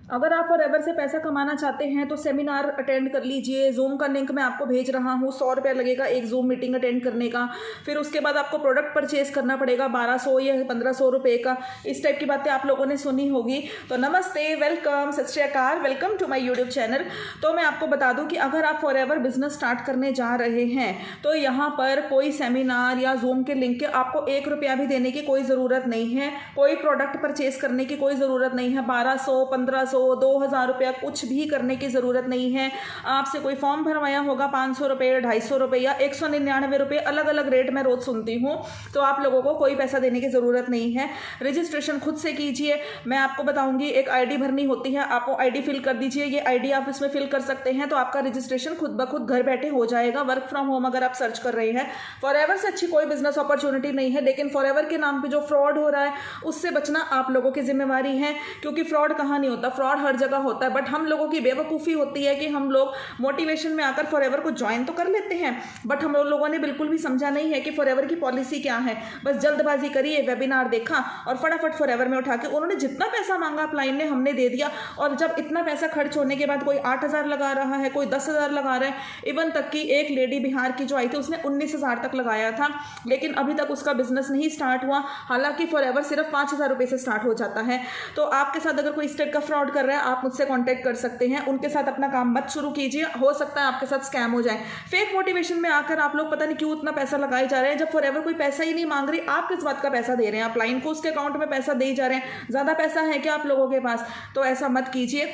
अगर आप फॉरएवर से पैसा कमाना चाहते हैं तो सेमिनार अटेंड कर लीजिए। जूम का लिंक मैं आपको भेज रहा हूँ, 100 रुपया लगेगा एक जूम मीटिंग अटेंड करने का। फिर उसके बाद आपको प्रोडक्ट परचेज करना पड़ेगा 1200 या 1500 रुपये का। इस टाइप की बातें आप लोगों ने सुनी होगी। तो नमस्ते, welcome, Sat Sri Akal, welcome to my YouTube channel. तो मैं आपको बता दूं कि अगर आप फॉरएवर बिजनेस स्टार्ट करने जा रहे हैं तो यहाँ पर कोई सेमिनार या जूम के लिंक के आपको 1 रुपया भी देने की कोई ज़रूरत नहीं है। कोई प्रोडक्ट परचेज करने की कोई ज़रूरत नहीं है। 1200, 1500, 2000 रुपया कुछ भी करने की ज़रूरत नहीं है। आपसे कोई फॉर्म भरवाया होगा 500 रुपये, 250 रुपये या 199 रुपये, अलग अलग रेट मैं रोज़ सुनती हूँ। तो आप लोगों को कोई पैसा देने की ज़रूरत नहीं है। रजिस्ट्रेशन खुद से कीजिए। मैं आपको बताऊंगी, एक आईडी भरनी होती है, आपको आईडी फिल कर दीजिए। ये आईडी आप इसमें फिल कर सकते हैं तो आपका रजिस्ट्रेशन खुद ब खुद घर बैठे हो जाएगा। वर्क फ्रॉम होम अगर आप सर्च कर रहे हैं, फॉरएवर से अच्छी कोई बिजनेस अपॉर्चुनिटी नहीं है। लेकिन फॉरएवर के नाम पे जो फ्रॉड हो रहा है उससे बचना आप लोगों की जिम्मेवारी है, क्योंकि फ्रॉड कहाँ नहीं होता, फ्रॉड हर जगह होता है। बट हम लोगों की बेवकूफ़ी होती है कि हम लोग मोटिवेशन में आकर फॉरएवर को ज्वाइन तो कर लेते हैं, बट हम लोगों ने बिल्कुल भी समझा नहीं है कि फॉरएवर की पॉलिसी क्या है। बस जल्दबाजी करी, वेबिनार देखा और फटाफट फॉरएवर में उठा के उन्होंने जितना पैसा मांगा अपलाइन ने हमने दे दिया। और जब इतना पैसा खर्च होने के बाद कोई 8000 लगा रहा है, कोई 10,000 लगा रहा है। इवन तक कि एक लेडी बिहार की जो आई थी उसने 19,000 तक लगाया था, लेकिन अभी तक उसका बिजनेस नहीं स्टार्ट हुआ। हालांकि फॉरएवर सिर्फ 5,000 रुपये से स्टार्ट हो जाता है। तो आपके साथ अगर कोई इस टाइप का फ्रॉड कर रहा है, आप मुझसे कॉन्टैक्ट कर सकते हैं। उनके साथ अपना काम मत शुरू कीजिए, हो सकता है आपके साथ स्कैम हो जाए। फेक मोटिवेशन में आकर आप लोग पता नहीं क्यों इतना पैसा लगाए जा रहे हैं, जब फॉरएवर कोई पैसा ही नहीं मांग रही। आप किस बात का पैसा दे रहे हैं? आप लाइन को उसके अकाउंट में पैसा दे जा रहे हैं। ज़्यादा पैसा है क्या आप लोगों के पास? तो ऐसा मत कीजिए।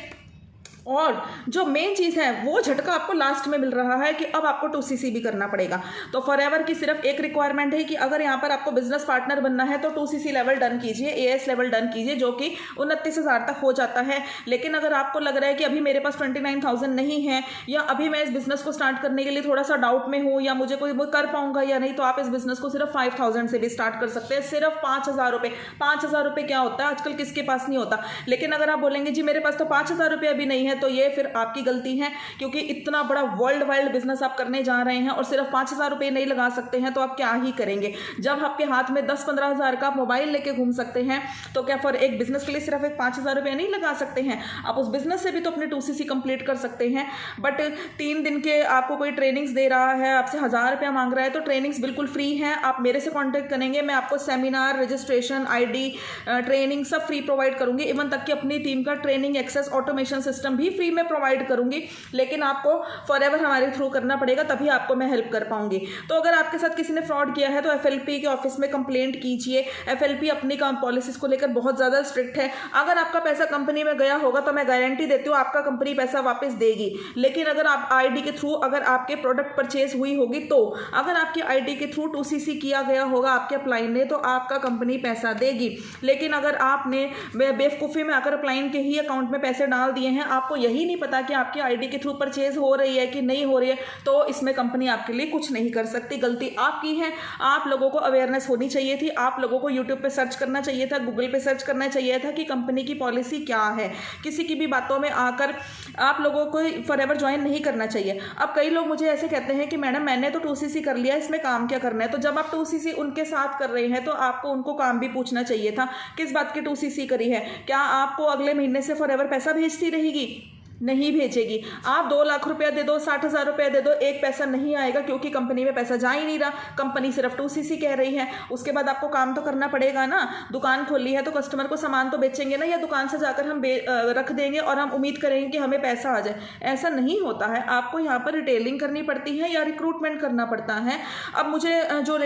और जो मेन चीज़ है वो झटका आपको लास्ट में मिल रहा है कि अब आपको 2CC भी करना पड़ेगा। तो फॉरएवर की सिर्फ एक रिक्वायरमेंट है कि अगर यहाँ पर आपको बिजनेस पार्टनर बनना है तो 2CC लेवल डन कीजिए, AS लेवल डन कीजिए, जो कि 29,000 तक हो जाता है। लेकिन अगर आपको लग रहा है कि अभी मेरे पास 29,000 नहीं है, या अभी मैं इस बिजनेस को स्टार्ट करने के लिए थोड़ा सा डाउट में हूँ, या मुझे कोई कर पाऊंगा या नहीं, तो आप इस बिजनेस को सिर्फ 5,000 से भी स्टार्ट कर सकते हैं। सिर्फ 5,000 रुपये। 5,000 रुपये क्या होता है? आजकल किसके पास नहीं होता। लेकिन अगर आप बोलेंगे जी मेरे पास तो 5,000 रुपये भी नहीं है, तो ये फिर की गलती है, क्योंकि इतना बड़ा वर्ल्ड वाइड बिजनेस आप करने जा रहे हैं और सिर्फ 5,000 रुपये नहीं लगा सकते हैं, तो आप क्या ही करेंगे? जब आपके हाथ में 10-15 हज़ार का मोबाइल लेके घूम सकते हैं, तो क्या फॉर एक बिजनेस के लिए सिर्फ एक 5,000 रुपये नहीं लगा सकते हैं? आप उस बिजनेस से भी तो अपने 2CC कंप्लीट कर सकते हैं। बट 3 दिन के आपको कोई ट्रेनिंग्स दे रहा है, आपसे 1,000 रुपया मांग रहा है, तो ट्रेनिंग्स बिल्कुल फ्री है। आप मेरे से कॉन्टेक्ट करेंगे, मैं आपको सेमिनार, रजिस्ट्रेशन, आईडी, ट्रेनिंग सब फ्री प्रोवाइड करूंगी। इवन तक कि अपनी टीम का ट्रेनिंग एक्सेस ऑटोमेशन सिस्टम भी फ्री में प्रोवाइड करूंगी। लेकिन आपको फॉरएवर हमारे थ्रू करना पड़ेगा, तभी आपको मैं हेल्प कर पाऊंगी। तो अगर आपके साथ किसी ने फ्रॉड किया है तो FLP के ऑफिस में कंप्लेंट कीजिए। FLP अपनी पॉलिसीज को लेकर बहुत ज़्यादा स्ट्रिक्ट है। अगर आपका पैसा कंपनी में गया होगा तो मैं गारंटी देती हूँ आपका कंपनी पैसा वापस देगी। लेकिन अगर आप आईडी के थ्रू अगर आपके प्रोडक्ट परचेज हुई होगी, तो अगर आपकी आईडी के थ्रू 2CC किया गया होगा आपके अपलाइन ने, तो आपका कंपनी पैसा देगी। लेकिन अगर आपने बेवकूफ़ी में आकर अपलाइन के ही अकाउंट में पैसे डाल दिए हैं, आपको यही नहीं पता कि आपकी आईडी के थ्रू परचेज हो रही है कि नहीं हो रही है, तो इसमें कंपनी आपके लिए कुछ नहीं कर सकती। गलती आपकी है। आप लोगों को अवेयरनेस होनी चाहिए थी। आप लोगों को यूट्यूब पे सर्च करना चाहिए था, गूगल पे सर्च करना चाहिए था कि कंपनी की पॉलिसी क्या है। किसी की भी बातों में आकर आप लोगों को फॉरएवर ज्वाइन नहीं करना चाहिए। अब कई लोग मुझे ऐसे कहते हैं कि मैडम मैंने तो 2CC कर लिया, इसमें काम क्या करना है? तो जब आप 2CC उनके साथ कर रहे हैं तो आपको उनको काम भी पूछना चाहिए था। किस बात की 2CC करी है? क्या आपको अगले महीने से फॉरएवर पैसा भेजती रहेगी? नहीं भेजेगी। आप 2 लाख रुपया दे दो, 60,000 रुपया दे दो, एक पैसा नहीं आएगा, क्योंकि कंपनी में पैसा जा ही नहीं रहा। कंपनी सिर्फ 2CC कह रही है। उसके बाद आपको काम तो करना पड़ेगा ना। दुकान खोली है तो कस्टमर को सामान तो बेचेंगे ना, या दुकान से जाकर हम रख देंगे और हम उम्मीद करेंगे कि हमें पैसा आ जाए। ऐसा नहीं होता है। आपको यहाँ पर रिटेलिंग करनी पड़ती है या रिक्रूटमेंट करना पड़ता है। अब मुझे जो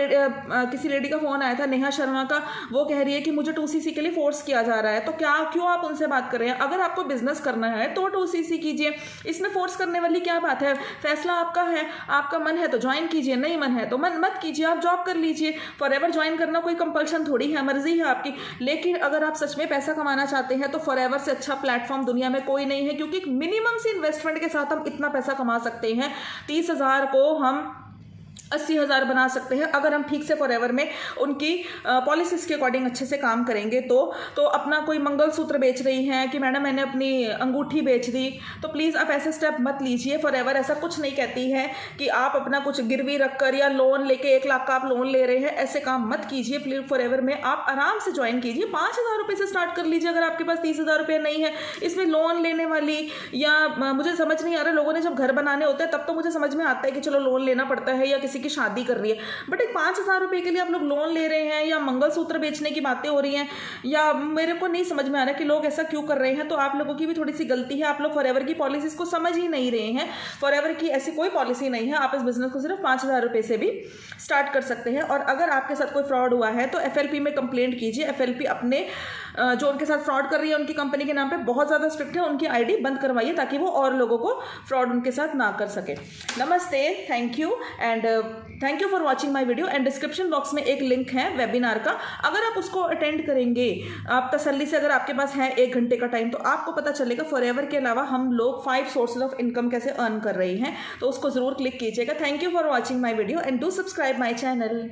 किसी लेडी का फ़ोन आया था, नेहा शर्मा का, वो कह रही है कि मुझे 2CC के लिए फोर्स किया जा रहा है। तो क्यों आप उनसे बात कर रहे हैं? अगर आपको बिजनेस करना है तो 2CC कीजिए। इसमें फोर्स करने वाली क्या बात है? फैसला आपका है। आपका मन है तो ज्वाइन कीजिए, नहीं मन है तो मन मत कीजिए, आप जॉब कर लीजिए। फॉरएवर ज्वाइन करना कोई कंपल्शन थोड़ी है, मर्जी है आपकी। लेकिन अगर आप सच में पैसा कमाना चाहते हैं तो फॉरएवर से अच्छा प्लेटफॉर्म दुनिया में कोई नहीं है, क्योंकि मिनिमम से इन्वेस्टमेंट के साथ हम इतना पैसा कमा सकते हैं। 30,000 को हम 80,000 बना सकते हैं अगर हम ठीक से फॉरएवर में उनकी पॉलिसीज़ के अकॉर्डिंग अच्छे से काम करेंगे। तो अपना कोई मंगलसूत्र बेच रही हैं कि मैडम मैंने अपनी अंगूठी बेच दी, तो प्लीज़ आप ऐसे स्टेप मत लीजिए। फॉरएवर ऐसा कुछ नहीं कहती है कि आप अपना कुछ गिरवी रखकर या लोन लेके 1 लाख का आप लोन ले रहे हैं, ऐसे काम मत कीजिए। प्लीज फॉरएवर में आप आराम से ज्वाइन कीजिए, 5,000 रुपये से स्टार्ट कर लीजिए अगर आपके पास 30,000 रुपये नहीं है। इसमें लोन लेने वाली या मुझे समझ नहीं आ रहा, लोगों ने जब घर बनाने होते हैं तब तो मुझे समझ में आता है कि चलो लोन लेना पड़ता है या किसी की शादी कर रही है, बट एक 5,000 रुपये के लिए आप लोग लोन ले रहे हैं या मंगलसूत्र बेचने की बातें हो रही हैं, या मेरे को नहीं समझ में आ रहा कि लोग ऐसा क्यों कर रहे हैं। तो आप लोगों की भी थोड़ी सी गलती है, आप लोग फॉरएवर की पॉलिसीज को समझ ही नहीं रहे हैं। फॉरएवर की ऐसी कोई पॉलिसी नहीं है, आप इस बिजनेस को सिर्फ 5,000 रुपये से भी स्टार्ट कर सकते हैं। और अगर आपके साथ कोई फ्रॉड हुआ है तो FLP में कंप्लेंट कीजिए। FLP अपने जो उनके साथ फ्रॉड कर रही है उनकी कंपनी के नाम पे बहुत ज़्यादा स्ट्रिक्ट है, उनकी ID बंद करवाइए ताकि वो और लोगों को फ्रॉड उनके साथ ना कर सके। नमस्ते, thank you and thank you for watching my video. And description box में एक लिंक है वेबिनार का, अगर आप उसको अटेंड करेंगे आप तसल्ली से, अगर आपके पास है 1 घंटे का टाइम, तो आपको पता चलेगा फॉरएवर के अलावा हम लोग 5 सोर्सेज ऑफ इनकम कैसे अर्न कर रहे हैं। तो उसको ज़रूर क्लिक कीजिएगा। Thank you for watching my video and do subscribe my channel.